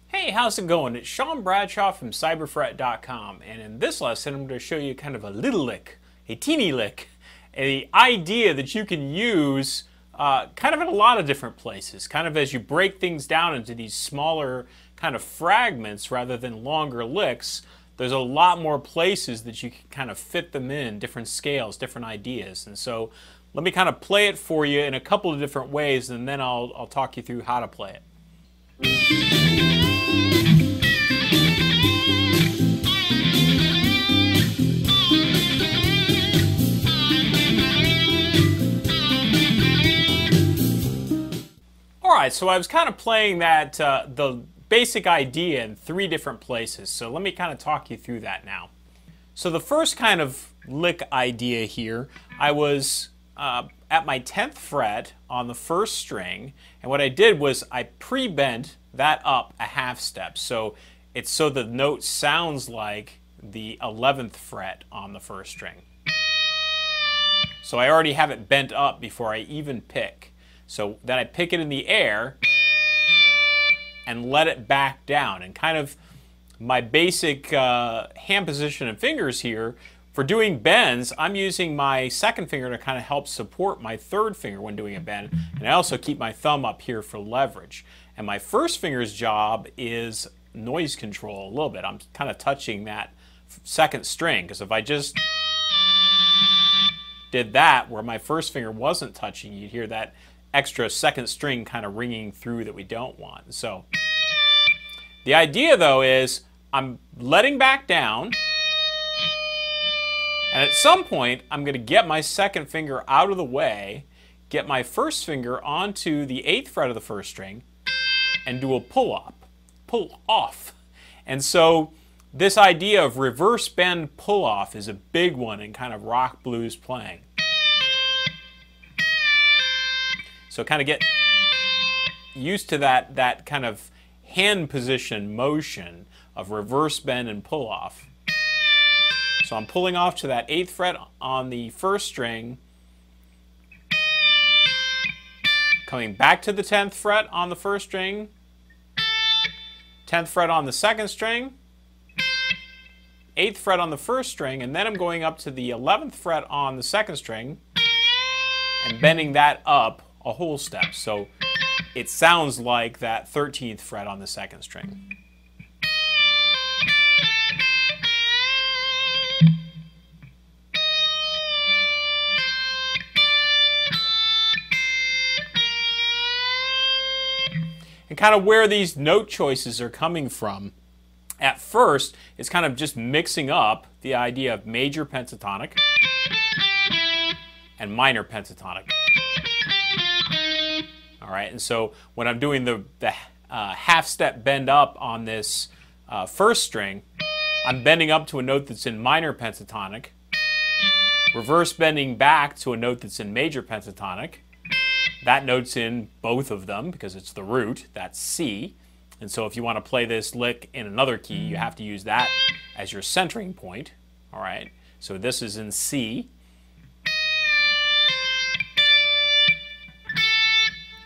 Hey, how's it going? It's Sean Bradshaw from Cyberfret.com, and in this lesson I'm going to show you kind of a little lick, a teeny lick, an idea that you can use kind of in a lot of different places, kind of as you break things down into these smaller kind of fragments rather than longer licks. There's a lot more places that you can kind of fit them in, different scales, different ideas. And so let me kind of play it for you in a couple of different ways, and then I'll talk you through how to play it. Alright, so I was kind of playing that, the basic idea in three different places, so let me kind of talk you through that now. So the first kind of lick idea here, I was at my 10th fret on the first string, and what I did was I pre-bent that up a half step, so it's so the note sounds like the 11th fret on the first string. So I already have it bent up before I even pick. So then I pick it in the air and let it back down. And kind of my basic hand position and fingers here, for doing bends, I'm using my second finger to kind of help support my third finger when doing a bend. And I also keep my thumb up here for leverage. And my first finger's job is noise control a little bit. I'm kind of touching that second string, because if I just did that where my first finger wasn't touching, you'd hear that extra second string kind of ringing through that we don't want. So the idea though is I'm letting back down, and at some point I'm going to get my second finger out of the way, get my first finger onto the 8th fret of the first string, and do a pull off. And so this idea of reverse bend pull off is a big one in kind of rock blues playing. So kind of get used to that kind of hand position motion of reverse bend and pull off. So I'm pulling off to that 8th fret on the first string, coming back to the 10th fret on the first string, 10th fret on the second string, 8th fret on the first string, and then I'm going up to the 11th fret on the second string and bending that up a whole step, so it sounds like that 13th fret on the second string. And kind of where these note choices are coming from, at first it's kind of just mixing up the idea of major pentatonic and minor pentatonic. All right, and so when I'm doing the half step bend up on this first string, I'm bending up to a note that's in minor pentatonic, reverse bending back to a note that's in major pentatonic. That note's in both of them because it's the root, that's C. And so if you want to play this lick in another key, you have to use that as your centering point. All right, so this is in C.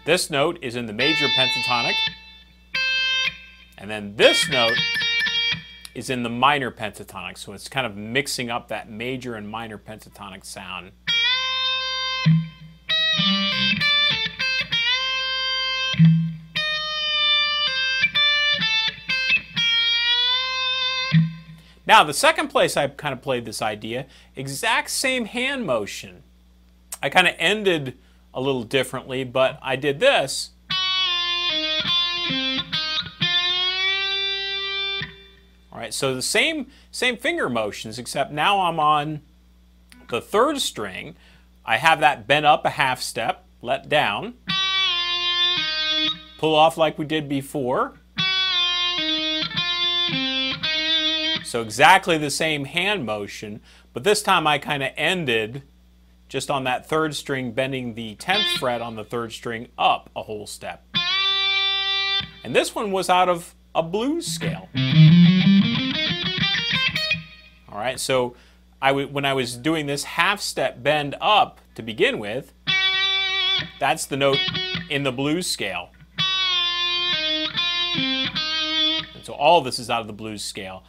This note is in the major pentatonic, and then this note is in the minor pentatonic, so it's kind of mixing up that major and minor pentatonic sound. Now, the second place I kind of played this idea, exact same hand motion. I kind of ended a little differently, but I did this. All right, so the same finger motions, except now I'm on the third string. I have that bent up a half step, let down, pull off like we did before. So exactly the same hand motion, but this time I kind of ended just on that third string, bending the 10th fret on the third string up a whole step. And this one was out of a blues scale. All right, so when I was doing this half step bend up to begin with, that's the note in the blues scale. And so all of this is out of the blues scale.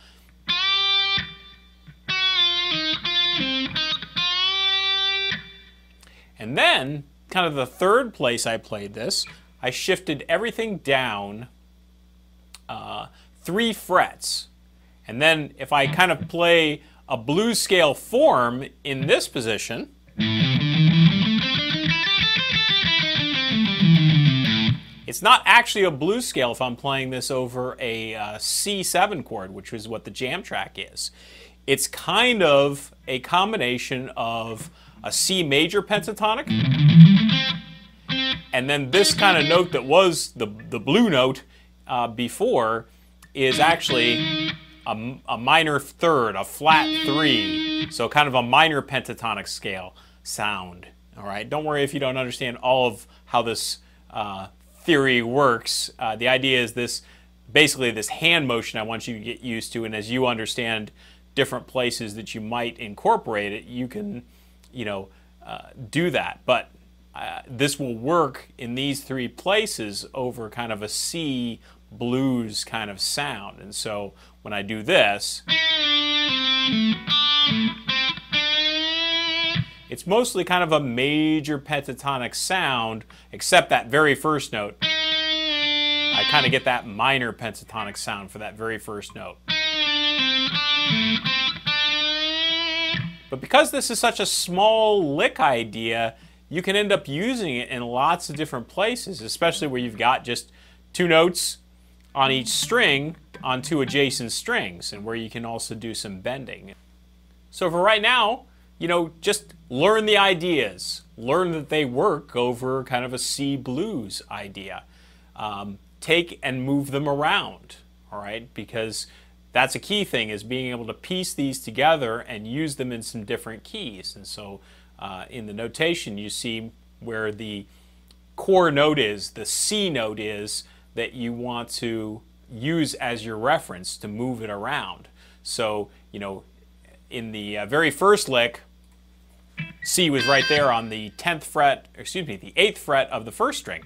And then, kind of the third place I played this, I shifted everything down 3 frets. And then if I kind of play a blues scale form in this position, it's not actually a blues scale if I'm playing this over a C7 chord, which is what the jam track is. It's kind of a combination of a C major pentatonic, and then this kind of note that was the blue note before is actually a minor third, a flat 3, so kind of a minor pentatonic scale sound. All right, don't worry if you don't understand all of how this theory works. The idea is this, basically this hand motion I want you to get used to, and as you understand different places that you might incorporate it, you can, do that. But this will work in these 3 places over kind of a C blues kind of sound. And so when I do this, it's mostly kind of a major pentatonic sound, except that very first note. I kind of get that minor pentatonic sound for that very first note. But because this is such a small lick idea, you can end up using it in lots of different places, especially where you've got just 2 notes on each string on 2 adjacent strings, and where you can also do some bending. So for right now, just learn the ideas. Learn that they work over kind of a C blues idea. Take and move them around, all right? Because that's a key thing, is being able to piece these together and use them in some different keys. And so in the notation, you see where the core note is, the C note is, that you want to use as your reference to move it around. So, in the very first lick, C was right there on the 10th fret, excuse me, the 8th fret of the first string.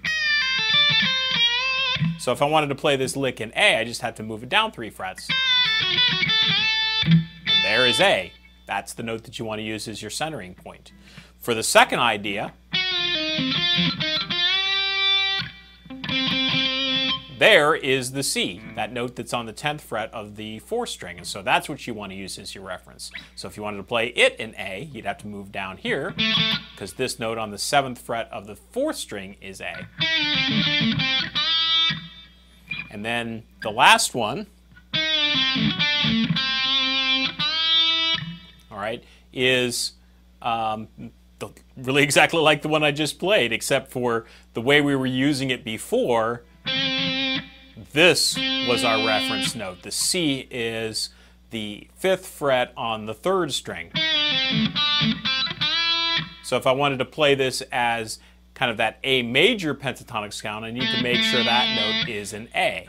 So if I wanted to play this lick in A, I just had to move it down 3 frets. And there is A. That's the note that you want to use as your centering point. For the second idea, there is the C, that note that's on the 10th fret of the 4th string. And so that's what you want to use as your reference. So if you wanted to play it in A, you'd have to move down here, because this note on the 7th fret of the 4th string is A. And then the last one, all right, is really exactly like the one I just played, except for the way we were using it before. This was our reference note. The C is the 5th fret on the 3rd string. So if I wanted to play this as kind of that A major pentatonic sound, I need to make sure that note is an A.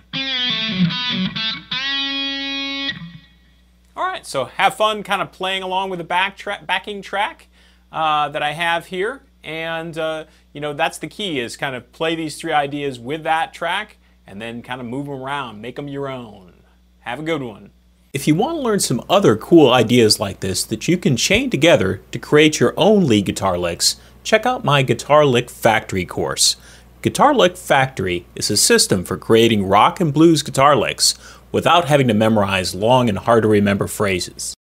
All right, so have fun kind of playing along with the backing track that I have here. And, that's the key, is kind of play these 3 ideas with that track and then kind of move them around, make them your own. Have a good one. If you want to learn some other cool ideas like this that you can chain together to create your own lead guitar licks, check out my Guitar Lick Factory course. Guitar Lick Factory is a system for creating rock and blues guitar licks without having to memorize long and hard to remember phrases.